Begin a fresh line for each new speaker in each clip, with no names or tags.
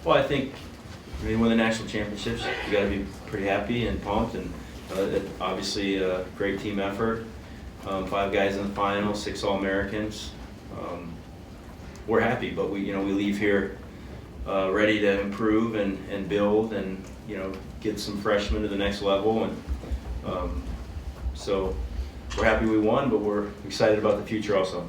Well, I think when you win the national championships, you got to be pretty happy and pumped, and obviously a great team effort. 5 guys in the final, 6 All-Americans. We're happy, but we leave here ready to improve and build and get some freshmen to the next level, and so we're happy we won, but we're excited about the future also.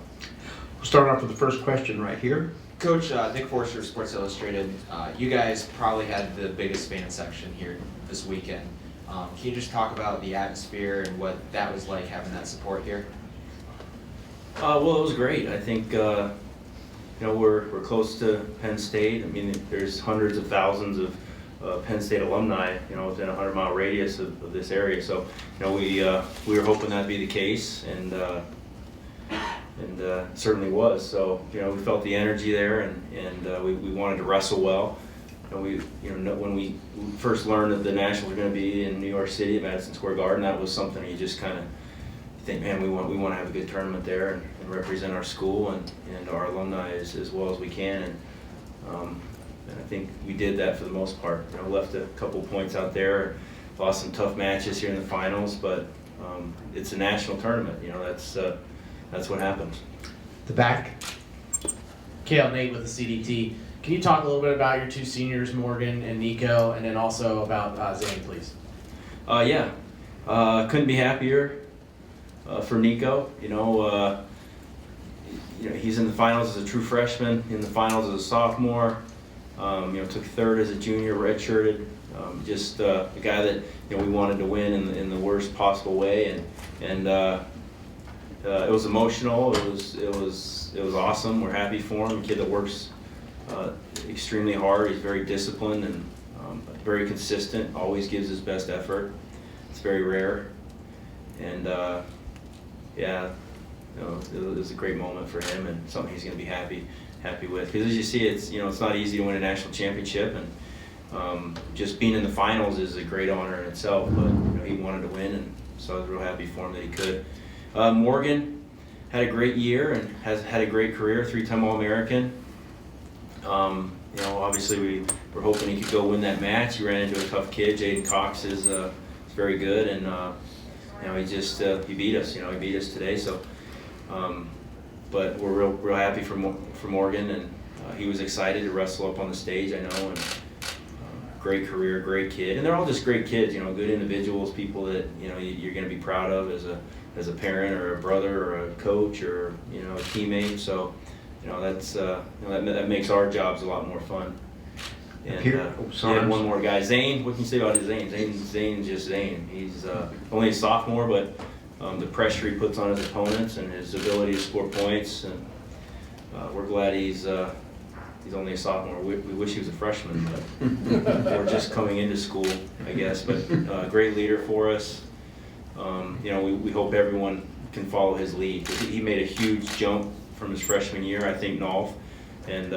We'll start off with the first question right here.
Coach, Nick Forster, Sports Illustrated. You guys probably had the biggest fan section here this weekend. Can you just talk about the atmosphere and what that was like having that support here?
Well, it was great. I think we're close to Penn State. I mean, there's hundreds of thousands of Penn State alumni, within a 100-mile radius of this area. So, we were hoping that'd be the case, and it certainly was. So, we felt the energy there, and we wanted to wrestle well. When we first learned that the Nationals were going to be in New York City at Madison Square Garden, that was something you just kind of think, man, we want to have a good tournament there and represent our school and our alumni as well as we can. And I think we did that for the most part. Left a couple points out there, lost some tough matches here in the finals, but it's a national tournament. That's what happens.
The back.
Cael, Nate with the CDT. Can you talk a little bit about your 2 seniors, Morgan and Nico, and then also about Zane, please?
Yeah. Couldn't be happier for Nico. He's in the finals as a true freshman, in the finals as a sophomore. Took 3rd as a junior, redshirted. Just a guy that we wanted to win in the worst possible way, and it was emotional. It was awesome. We're happy for him. A kid that works extremely hard. He's very disciplined and very consistent. Always gives his best effort. It's very rare, and it was a great moment for him and something he's going to be happy with. Because as you see, it's not easy to win a national championship, and just being in the finals is a great honor in itself. But he wanted to win, and so I was real happy for him that he could. Morgan had a great year and has had a great career, 3-time All-American. Obviously we were hoping he could go win that match. He ran into a tough kid. Jaden Cox is very good, and he beat us. He beat us today. So, but we're real happy for Morgan, and he was excited to wrestle up on the stage. I know, and great career, great kid, and they're all just great kids. Good individuals, people that you're going to be proud of as a parent or a brother or a coach or a teammate. So. That makes our jobs a lot more fun. And one more guy, Zane. What can you say about Zane? Zane's just Zane. He's only a sophomore, but the pressure he puts on his opponents and his ability to score points, and we're glad he's only a sophomore. We wish he was a freshman, but we're just coming into school, I guess. But great leader for us. We hope everyone can follow his lead. He made a huge jump from his freshman year. I think Nolf and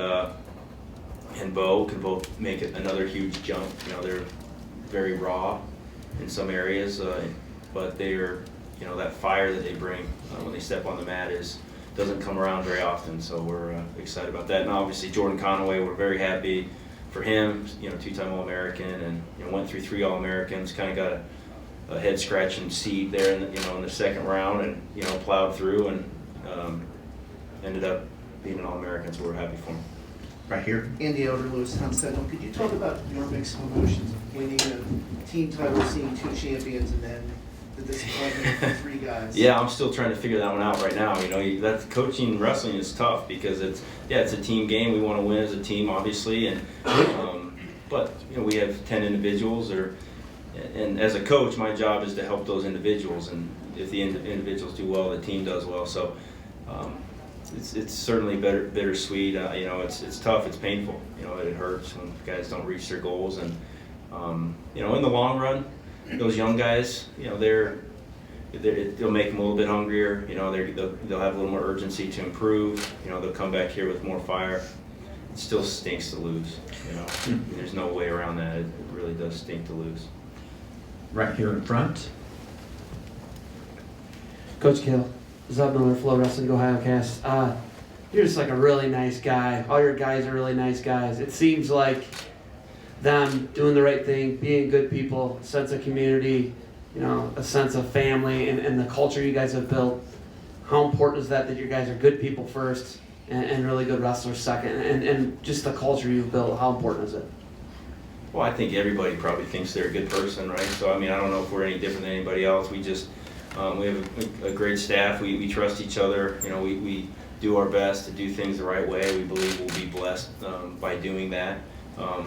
Bo can both make another huge jump. They're very raw in some areas, but they're that fire that they bring when they step on the mat doesn't come around very often. So we're excited about that. And obviously Jordan Conaway, we're very happy for him. 2-time All-American, and went through 3 All-Americans. Kind of got a head scratching seed there in the second round, and plowed through and ended up being an All-American, so we're happy for him.
Right here.
Andy Elder, Lewistown Sentinel. Could you talk about your mix of emotions of winning a team title, seeing 2 champions, and then the disappointment of 3 guys?
Yeah, I'm still trying to figure that one out right now. That coaching wrestling is tough because it's a team game. We want to win as a team, obviously, and but we have 10 individuals, and as a coach, my job is to help those individuals, and if the individuals do well, the team does well. So. It's certainly bittersweet. It's tough. It's painful. It hurts when guys don't reach their goals, and in the long run, those young guys, they'll make them a little bit hungrier. They'll have a little more urgency to improve. They'll come back here with more fire. It still stinks to lose. There's no way around that. It really does stink to lose.
Right here in front.
Coach Cael, Zub Miller, Flow Wrestling, Go Highcast. you're just like a really nice guy. All your guys are really nice guys. It seems like them doing the right thing, being good people, sense of community, you know, a sense of family, and the culture you guys have built. How important is that you guys are good people first and really good wrestlers second? And just the culture you've built, how important is it?
Well, I think everybody probably thinks they're a good person, right? So, I mean, I don't know if we're any different than anybody else. We just, we have a great staff. We trust each other. You know, we do our best to do things the right way. We believe we'll be blessed by doing that. You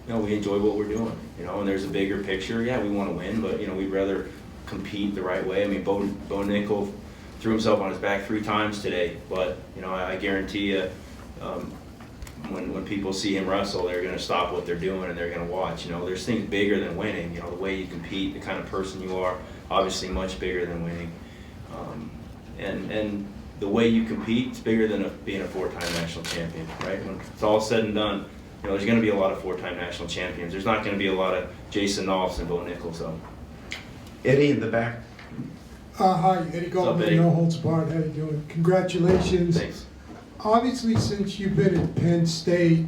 know, we enjoy what we're doing, you know, and there's a bigger picture. Yeah, we want to win, but, you know, we'd rather compete the right way. I mean, Bo Nickel threw himself on his back 3 times today, but, you know, I guarantee you, when people see him wrestle, they're going to stop what they're doing and they're going to watch. You know, there's things bigger than winning. You know, the way you compete, the kind of person you are, obviously much bigger than winning. And the way you compete, it's bigger than being a 4-time national champion, right? When it's all said and done, you know, there's going to be a lot of 4-time national champions. There's not going to be a lot of Jason Knopfs and Bo Nichols, though.
Eddie in the back.
Hi, Eddie
What's up, Eddie?
Goldman, No Holds Barred. How you doing? Congratulations.
Thanks.
Obviously, since you've been at Penn State,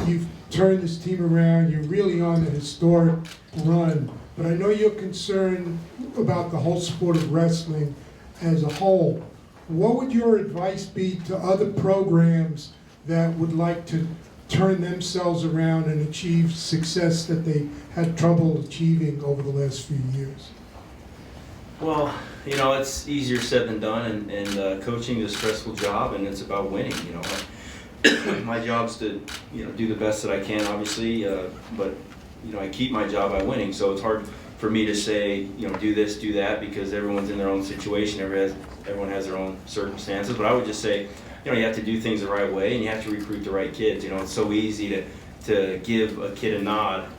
you've turned this team around. You're really on a historic run. But I know you're concerned about the whole sport of wrestling as a whole. What would your advice be to other programs that would like to turn themselves around and achieve success that they had trouble achieving over the last few years?
Well, you know, it's easier said than done, and coaching is a stressful job, and it's about winning, you know. My job's to, you know, do the best that I can, obviously, but, you know, I keep my job by winning, so it's hard for me to say, you know, do this, do that, because everyone's in their own situation, everyone has their own circumstances, but I would just say, you know, you have to do things the right way, and you have to recruit the right kids. You know, it's so easy to give a kid a nod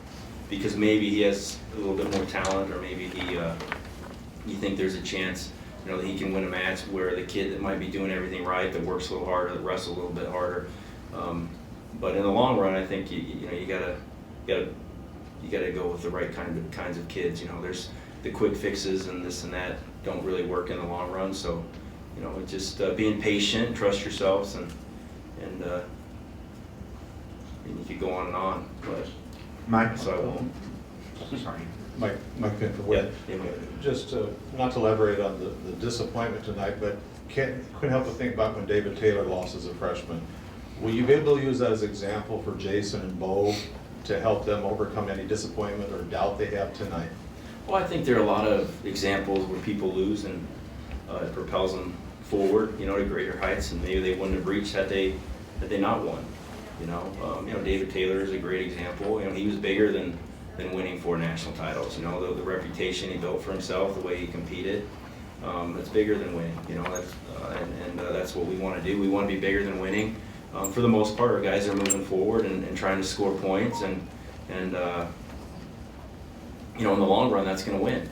because maybe he has a little bit more talent, or maybe you think there's a chance, you know, that he can win a match, where the kid that might be doing everything right, that works a little harder, that wrestles a little bit harder. But in the long run, I think you gotta go with the right kinds of kids. You know, there's the quick fixes and this and that don't really work in the long run. So, you know, just being patient, trust yourselves, and you could go on and on. But
Mike.
so I won't.
Sorry.
Mike Pinto.
Yeah.
Just not to elaborate on the disappointment tonight, but couldn't help but think about when David Taylor lost as a freshman. Will you be able to use that as an example for Jason and Bo to help them overcome any disappointment or doubt they have tonight?
Well, I think there are a lot of examples where people lose, and it propels them forward, you know, to greater heights, and maybe they wouldn't have reached had they not won. You know, David Taylor is a great example. You know, he was bigger than winning 4 national titles. You know, the reputation he built for himself, the way he competed, it's bigger than winning. You know, that's what we want to do. We want to be bigger than winning. For the most part, our guys are moving forward and trying to score points, and you know, in the long run, that's going to win.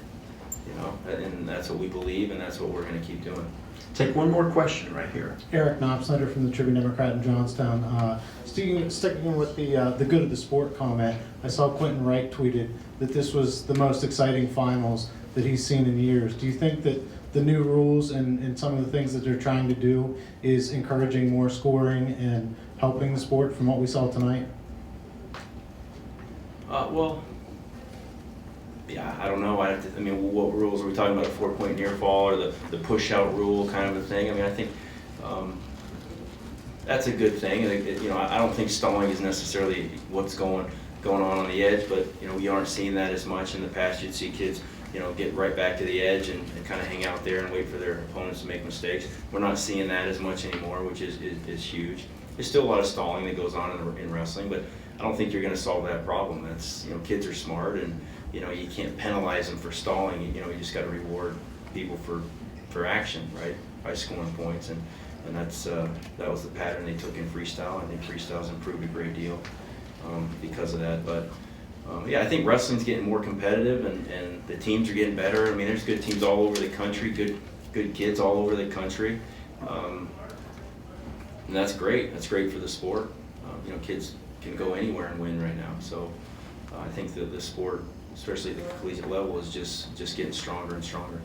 You know, and that's what we believe, and that's what we're going to keep doing.
Take one more question right here.
Eric Knopfsnyder from the Tribune Democrat in Johnstown. Sticking with the good of the sport comment, I saw Quentin Wright tweeted that this was the most exciting finals that he's seen in years. Do you think that the new rules and some of the things that they're trying to do is encouraging more scoring and helping the sport from what we saw tonight?
Well, yeah, I don't know. I mean, what rules are we talking about? A 4-point near fall, or the push-out rule kind of a thing? I mean, I think that's a good thing. You know, I don't think stalling is necessarily what's going on the edge, but you know, we aren't seeing that as much. In the past, you'd see kids, you know, get right back to the edge and kind of hang out there and wait for their opponents to make mistakes. We're not seeing that as much anymore, which is huge. There's still a lot of stalling that goes on in wrestling, but I don't think you're going to solve that problem. That's, you know, kids are smart, and you know, you can't penalize them for stalling. You know, you just got to reward people for action, right? By scoring points, and that was the pattern they took in freestyle. I think freestyle's improved a great deal because of that. But yeah, I think wrestling's getting more competitive, and the teams are getting better. I mean, there's good teams all over the country, good kids all over the country, and that's great. That's great for the sport. You know, kids can go anywhere and win right now. So I think that the sport, especially at the collegiate level, is just getting stronger and stronger.